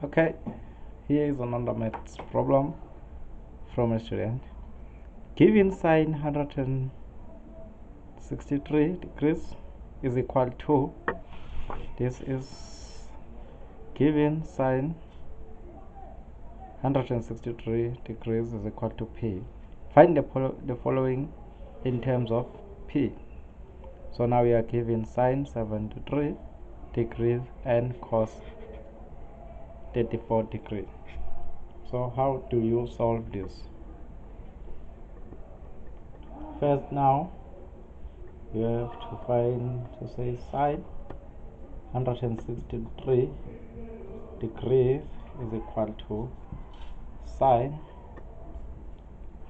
Okay, here is another maths problem from a student. Given sine 163 degrees is equal to, this is given sine 163 degrees is equal to P. Find the following in terms of P. So now we are given sine 73 degrees and cos 34 degrees. So how do you solve this? First, now you have to say sine 163 degrees is equal to sine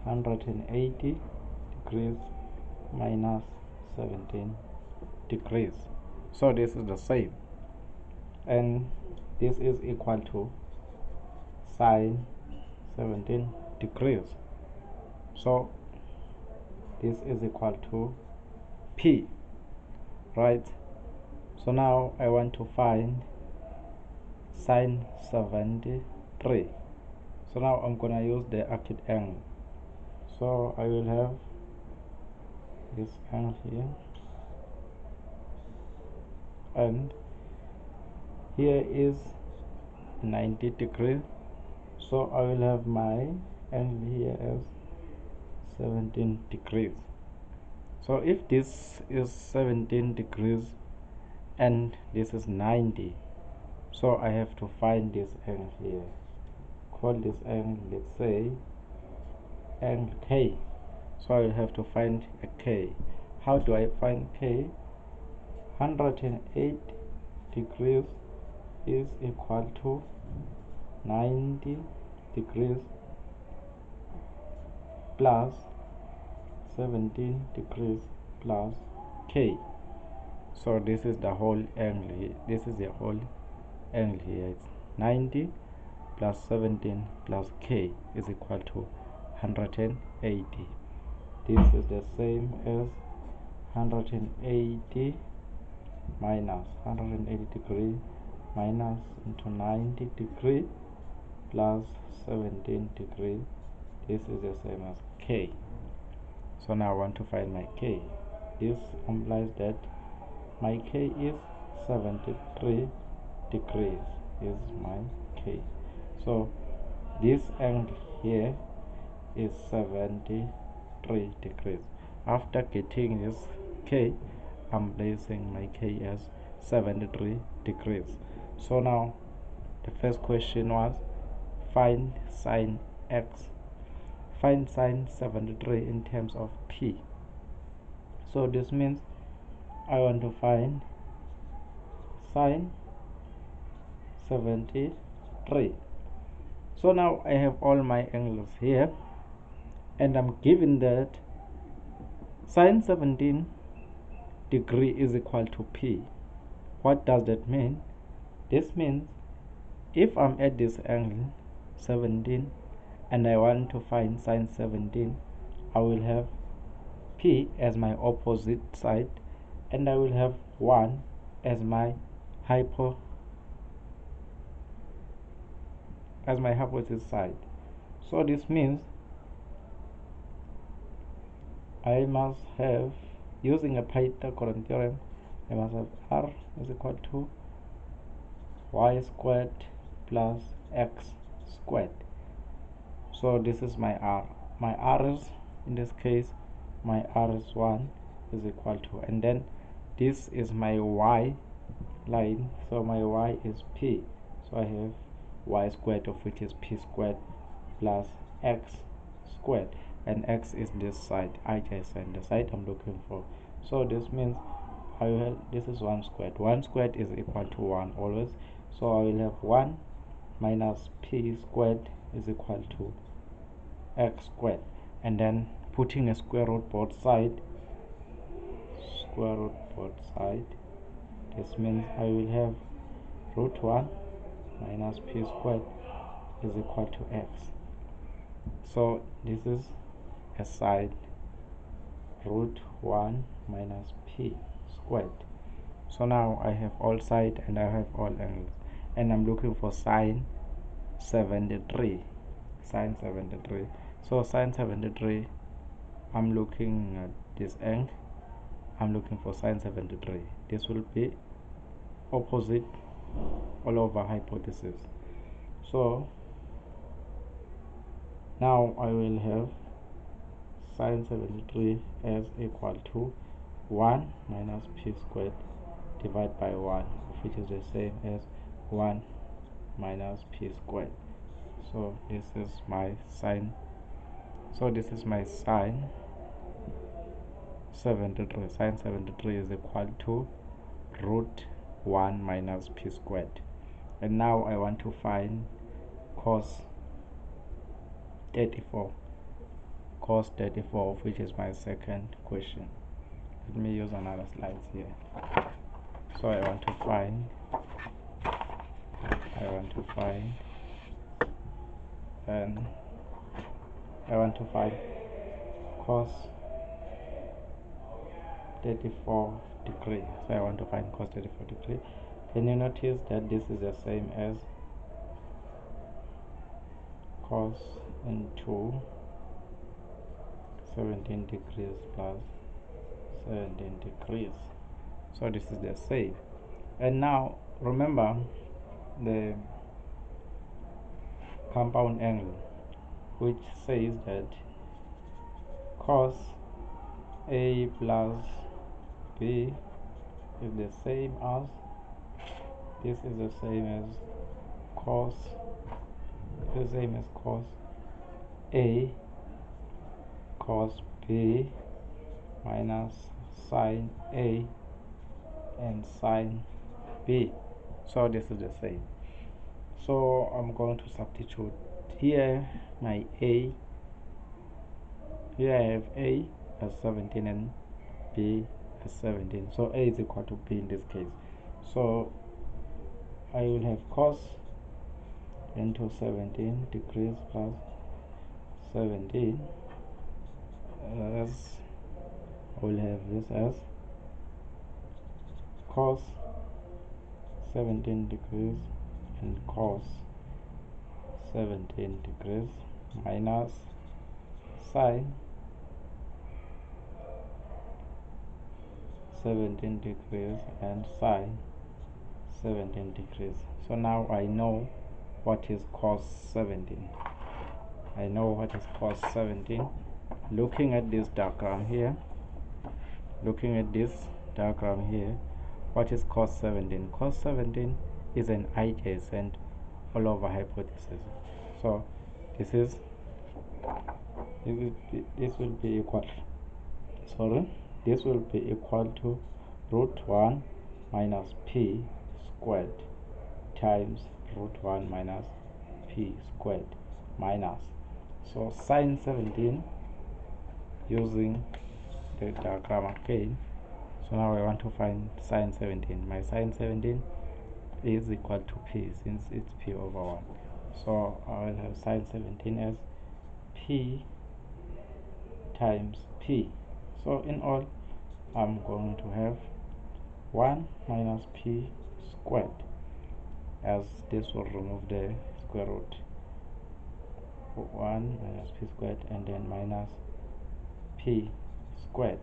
180 degrees minus 17 degrees. So this is the same, and this is equal to sine 17 degrees. So this is equal to P, right? So now I want to find sine 73. So now I'm gonna use the acute angle. So I will have this angle here, and here is 90 degrees. So I will have my angle here as 17 degrees. So if this is 17 degrees and this is 90, so I have to find this angle here. Call this angle, let's say, angle K. So I will have to find a K. How do I find K? 108 degrees is equal to 90 degrees plus 17 degrees plus K. So this is the whole angle here. This is the whole angle here. It's 90 plus 17 plus K is equal to 180. This is the same as 180 minus 180 degree minus into 90 degree plus 17 degree. This is the same as K. So now I want to find my K. This implies that my K is 73 degrees is my K. So this angle here is 73 degrees. After getting this K, I'm placing my K as 73 degrees. So now the first question was find sine x. Find sine 73 in terms of P. So this means I want to find sine 73. So now I have all my angles here, and I'm given that sine 17 degree is equal to P. What does that mean? This means if I'm at this angle 17 and I want to find sine 17, I will have P as my opposite side, and I will have 1 as my hypothesis side. So this means I must have, using a Pythagorean theorem, I must have R is equal to y squared plus x squared. So this is my R. My R is, in this case, my R is 1 is equal to, and then this is my y line, so my y is P. So I have y squared, of which is P squared plus x squared, and x is this side, adjacent, the side I'm looking for. So this means I will have, this is 1 squared. 1 squared is equal to 1 always. So I will have 1 minus P squared is equal to x squared, and then putting a square root both side, this means I will have root 1 minus P squared is equal to x. So this is a side, root 1 minus P squared. So now I have all sides and I have all angles, and I'm looking for sine 73, sine 73. So sine 73, I'm looking at this angle, I'm looking for sine 73. This will be opposite all over hypothesis. So now I will have sine 73 as equal to 1 minus p squared divided by 1, which is the same as 1 minus p squared. So this is my sine, sine 73. Sine 73 is equal to root 1 minus p squared. And now I want to find cos 34, which is my second question. Let me use another slide here. So I want to find cos 34 degree. So I want to find cos 34 degree. Can you notice that this is the same as cos into 17 degrees plus 17 degrees. So this is the same. And now remember the compound angle, which says that cos A plus B is the same as, this is the same as cos A cos B minus sine A and sine B. So this is the same. So I'm going to substitute here my A. Here I have A as 17 and B as 17. So A is equal to B in this case. So I will have cos into 17 degrees plus 17 as, I will have this as cos 17 degrees and cos 17 degrees minus sine 17 degrees and sine 17 degrees. So now I know what is cos 17. I know what is cos 17. Looking at this diagram here, what is cos 17? Cos 17 is an adjacent all over hypothesis. So this will be equal to root 1 minus p squared times root 1 minus p squared minus, so sine 17 using the diagram again. So now I want to find sine 17. My sine 17 is equal to p, since it's p over 1. So I will have sine 17 as p times p. So in all, I'm going to have 1 minus p squared, as this will remove the square root. 1 minus p squared and then minus p squared.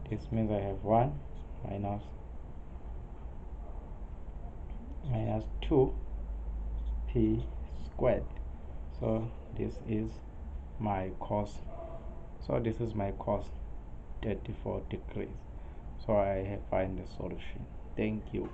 This means I have 1 minus 2 p squared. So this is my cos 34 degrees. So I have find the solution. Thank you.